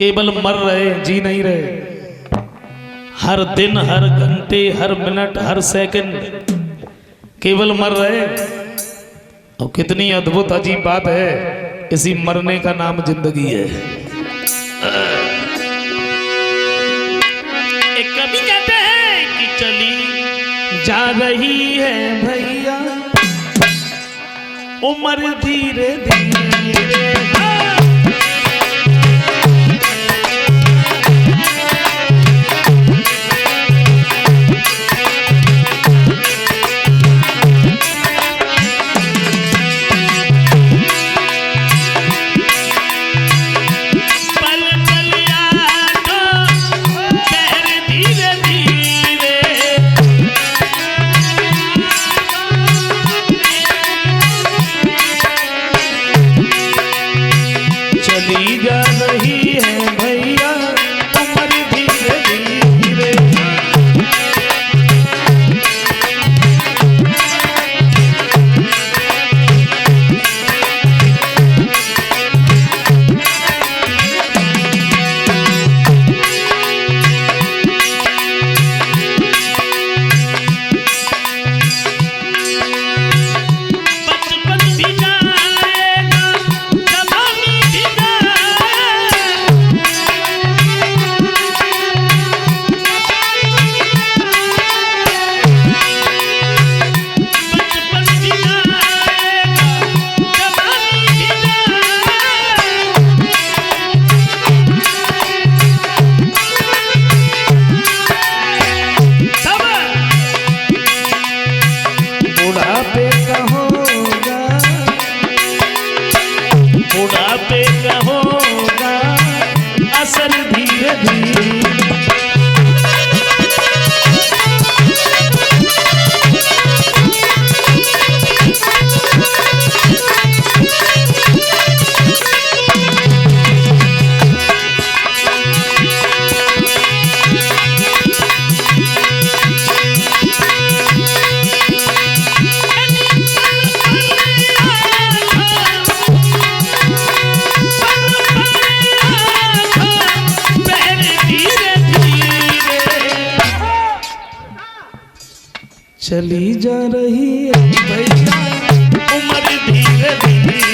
केवल मर रहे, जी नहीं रहे। हर दिन, हर घंटे, हर मिनट, हर सेकंड केवल मर रहे। और कितनी अद्भुत अजीब बात है, इसी मरने का नाम जिंदगी है। एक कवि कहते हैं कि चली जा रही है भैया उम्र धीरे धीरे। चली जा रही है भैया उम्र धीरे धीरे।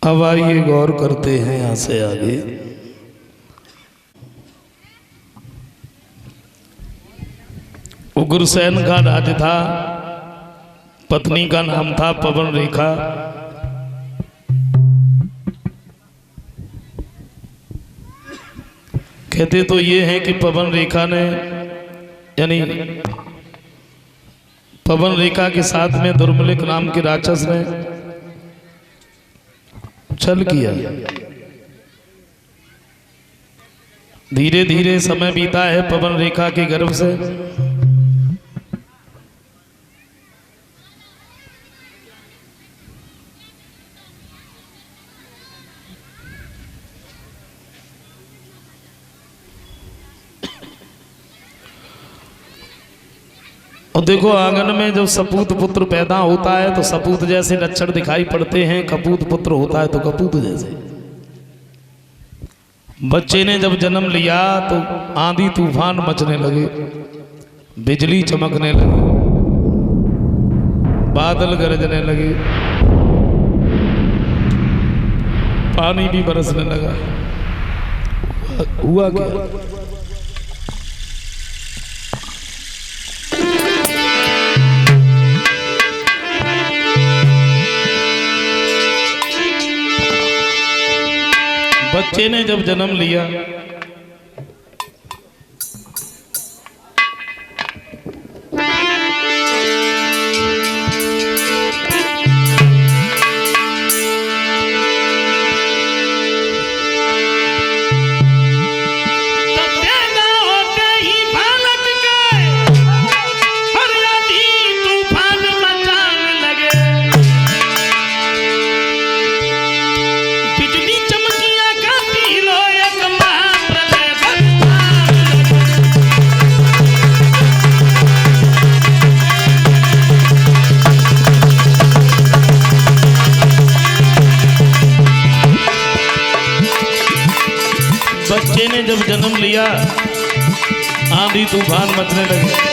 अब आइए गौर करते हैं यहां से आगे। उग्रसेन का राज था, पत्नी का नाम था पवन रेखा। कहते तो ये हैं कि पवन रेखा ने, यानी पवन रेखा के साथ में दुर्मलिक नाम के राक्षस ने छल किया। धीरे धीरे समय बीता है पवन रेखा के गर्भ से। और देखो आंगन में जब सपूत पुत्र पैदा होता है तो सपूत जैसे लक्षण दिखाई पड़ते हैं, कपूत पुत्र होता है तो कपूत जैसे। बच्चे ने जब जन्म लिया तो आंधी तूफान मचने लगे, बिजली चमकने लगी, बादल गरजने लगे, पानी भी बरसने लगा। हुआ क्या? बच्चे ने जब जन्म लिया बच्चे ने जब जन्म लिया आंधी तूफान मचने लगे।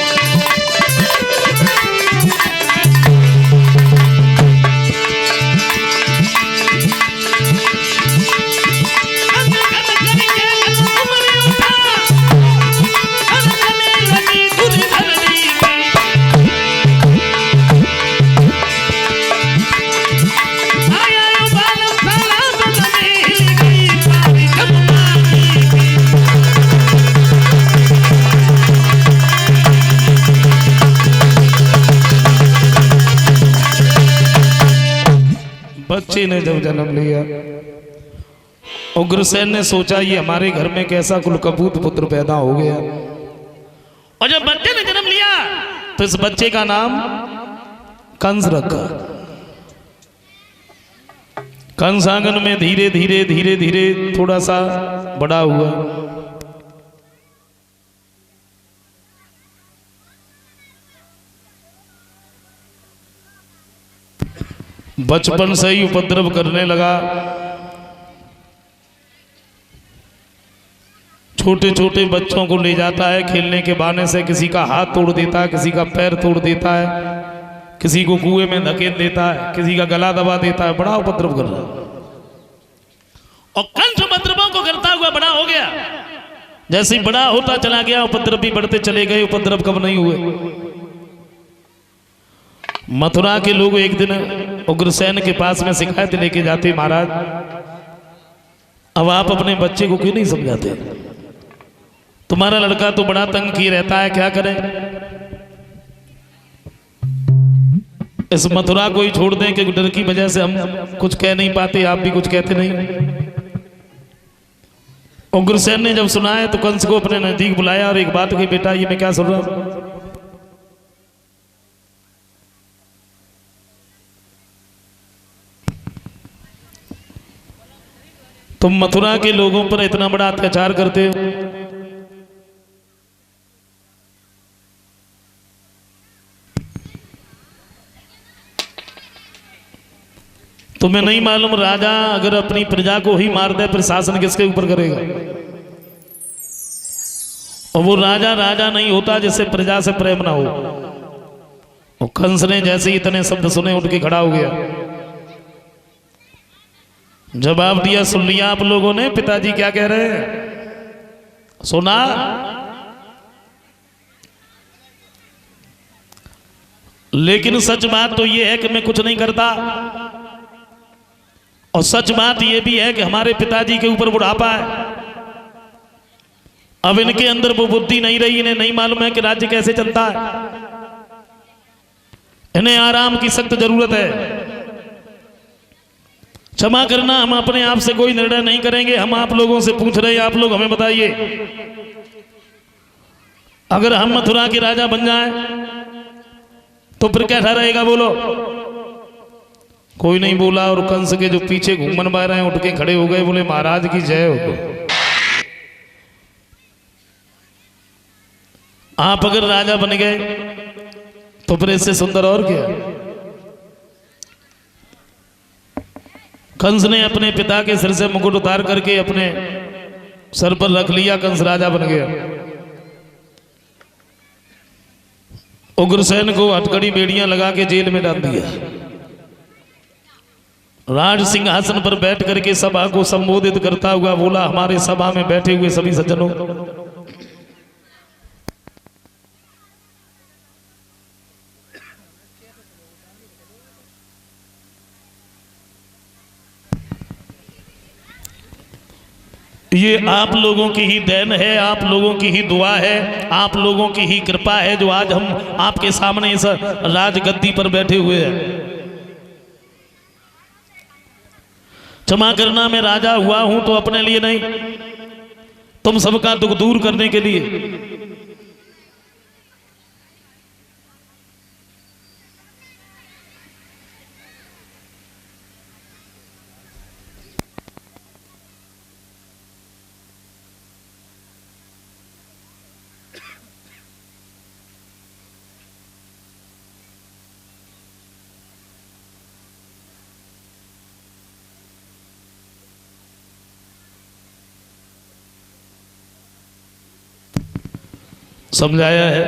बच्चे ने जब जन्म लिया उग्रसेन ने सोचा ये हमारे घर में कैसा कुलकपूत पुत्र पैदा हो गया। और जब बच्चे ने जन्म लिया तो इस बच्चे का नाम कंस रखा। कंस आंगन में धीरे धीरे धीरे धीरे थोड़ा सा बड़ा हुआ। बचपन से ही उपद्रव करने लगा। छोटे छोटे बच्चों को ले जाता है खेलने के बहाने से, किसी का हाथ तोड़ देता है, किसी का पैर तोड़ देता है, किसी को कुएं में धकेल देता है, किसी का गला दबा देता है। बड़ा उपद्रव कर रहा है। और कंस उपद्रवों को करता हुआ बड़ा हो गया। जैसे ही बड़ा होता चला गया उपद्रव भी बढ़ते चले गए। उपद्रव कब नहीं हुए। मथुरा के लोग एक दिन उग्रसेन के पास में शिकायत लेके जाते, महाराज अब आप अपने बच्चे को क्यों नहीं समझाते? तुम्हारा लड़का तो बड़ा तंग किए रहता है, क्या करें? इस मथुरा को ही छोड़ दें कि डर की वजह से हम कुछ कह नहीं पाते, आप भी कुछ कहते नहीं। उग्रसेन ने जब सुना है तो कंस को अपने नजदीक बुलाया और एक बात कही, बेटा ये मैं क्या सुन रहा हूं? तुम मथुरा के लोगों पर इतना बड़ा अत्याचार करते हो। तुम्हें नहीं मालूम राजा अगर अपनी प्रजा को ही मार दे फिर शासन किसके ऊपर करेगा? और वो राजा राजा नहीं होता जिससे प्रजा से प्रेम ना हो। और कंस ने जैसे ही इतने शब्द सुने उठ के खड़ा हो गया। जवाब दिया, सुन लिया आप लोगों ने पिताजी क्या कह रहे हैं? सुना? लेकिन सच बात तो यह है कि मैं कुछ नहीं करता। और सच बात यह भी है कि हमारे पिताजी के ऊपर बुढ़ापा है। अब इनके अंदर वो बुद्धि नहीं रही। इन्हें नहीं मालूम है कि राज्य कैसे चलता है। इन्हें आराम की सख्त जरूरत है। क्षमा करना, हम अपने आप से कोई निर्णय नहीं करेंगे। हम आप लोगों से पूछ रहे हैं, आप लोग हमें बताइए, अगर हम मथुरा के राजा बन जाएं तो फिर कैसा रहेगा? बोलो। कोई नहीं बोला। और कंस के जो पीछे घूमन बा रहे हैं उठ के खड़े हो गए, बोले महाराज की जय हो। आप अगर राजा बन गए तो फिर इससे सुंदर और क्या? कंस ने अपने पिता के सिर से मुकुट उतार करके अपने सर पर रख लिया। कंस राजा बन गया। उग्रसेन को हथकड़ी बेड़ियां लगा के जेल में डाल दिया। राज सिंहासन पर बैठ करके सभा को संबोधित करता हुआ बोला, हमारे सभा में बैठे हुए सभी सज्जनों, ये आप लोगों की ही देन है, आप लोगों की ही दुआ है, आप लोगों की ही कृपा है जो आज हम आपके सामने इस राजगद्दी पर बैठे हुए हैं। क्षमा करना, मैं राजा हुआ हूं तो अपने लिए नहीं, तुम सबका दुख दूर करने के लिए। समझाया है।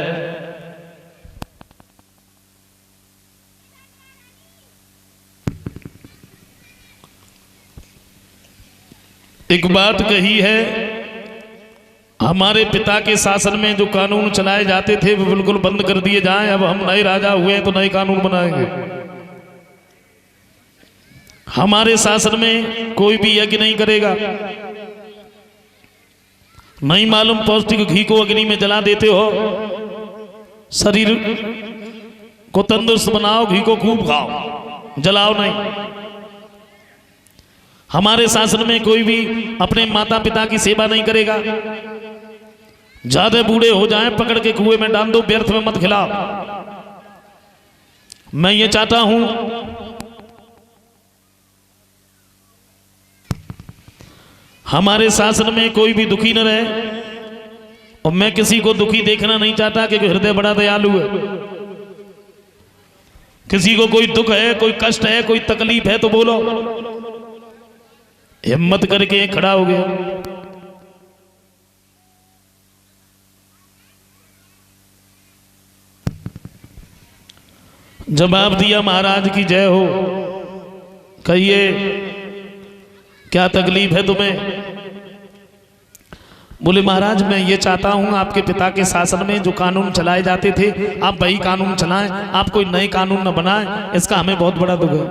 एक बात कही है, हमारे पिता के शासन में जो कानून चलाए जाते थे वो बिल्कुल बंद कर दिए जाएं। अब हम नए राजा हुए तो नए कानून बनाएंगे। हमारे शासन में कोई भी यज्ञ नहीं करेगा। नहीं मालूम पौष्टिक घी को अग्नि में जला देते हो, शरीर को तंदुरुस्त बनाओ, घी को खूब खाओ, जलाओ नहीं। हमारे शासन में कोई भी अपने माता पिता की सेवा नहीं करेगा। ज्यादा बूढ़े हो जाएं पकड़ के कुएं में डाल दो, व्यर्थ में मत खिलाओ। मैं ये चाहता हूं हमारे शासन में कोई भी दुखी न रहे, और मैं किसी को दुखी देखना नहीं चाहता क्योंकि हृदय बड़ा दयालु है। किसी को कोई दुख है, कोई कष्ट है, कोई तकलीफ है तो बोलो। हिम्मत करके खड़ा हो गया। जवाब दिया, महाराज की जय हो। कहिए क्या तकलीफ है तुम्हें? बोले महाराज मैं ये चाहता हूं आपके पिता के शासन में जो कानून चलाए जाते थे आप वही कानून चलाएं, आप कोई नए कानून न बनाएं, इसका हमें बहुत बड़ा दुख है।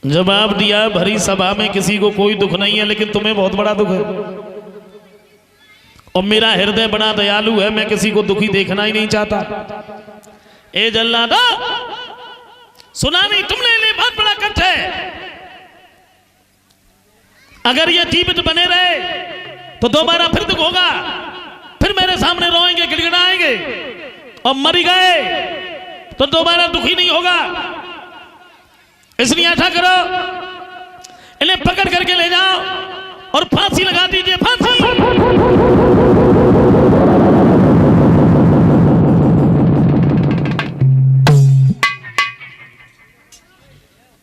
जवाब दिया, भरी सभा में किसी को कोई दुख नहीं है लेकिन तुम्हें बहुत बड़ा दुख है, और मेरा हृदय बड़ा दयालु है, मैं किसी को दुखी देखना ही नहीं चाहता। ए जल्लादा, सुना नहीं तुमने? लिए बहुत बड़ा कष्ट है। अगर ये जीवित बने रहे तो दोबारा फिर दुख होगा, फिर मेरे सामने रोएंगे, गिड़गिड़ाएंगे, और मर गए तो दोबारा दुखी नहीं होगा। इसलिए ऐसा करो, इन्हें पकड़ करके ले जाओ और फांसी लगा दीजिए, फांसी।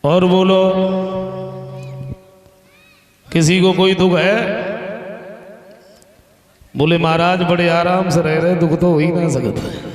और बोलो किसी को कोई दुख है? बोले महाराज बड़े आराम से रह रहे, दुख तो हो ही ना सकता है।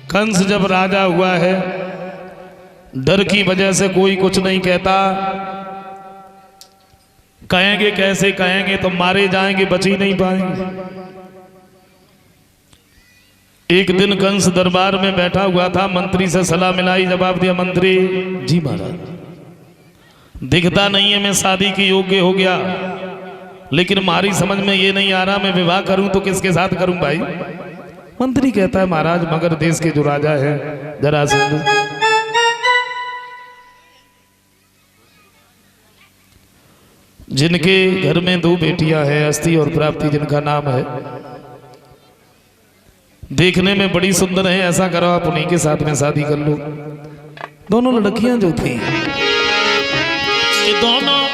कंस जब राजा हुआ है, डर की वजह से कोई कुछ नहीं कहता। कहेंगे कैसे कहेंगे, तो मारे जाएंगे, बच ही नहीं पाएंगे। एक दिन कंस दरबार में बैठा हुआ था, मंत्री से सलाह मिलाई। जवाब दिया, मंत्री जी महाराज दिखता नहीं है मैं शादी के योग्य हो गया, लेकिन हमारी समझ में ये नहीं आ रहा मैं विवाह करूं तो किसके साथ करूं भाई। मंत्री कहता है महाराज मगर देश के जो राजा है जरासंध, जिनके घर में 2 बेटियां हैं, अस्ति और प्राप्ति, जिनका नाम है, देखने में बड़ी सुंदर है, ऐसा करो आप उन्हीं के साथ में शादी कर लो। दोनों लड़कियां जो थी, ये दोनों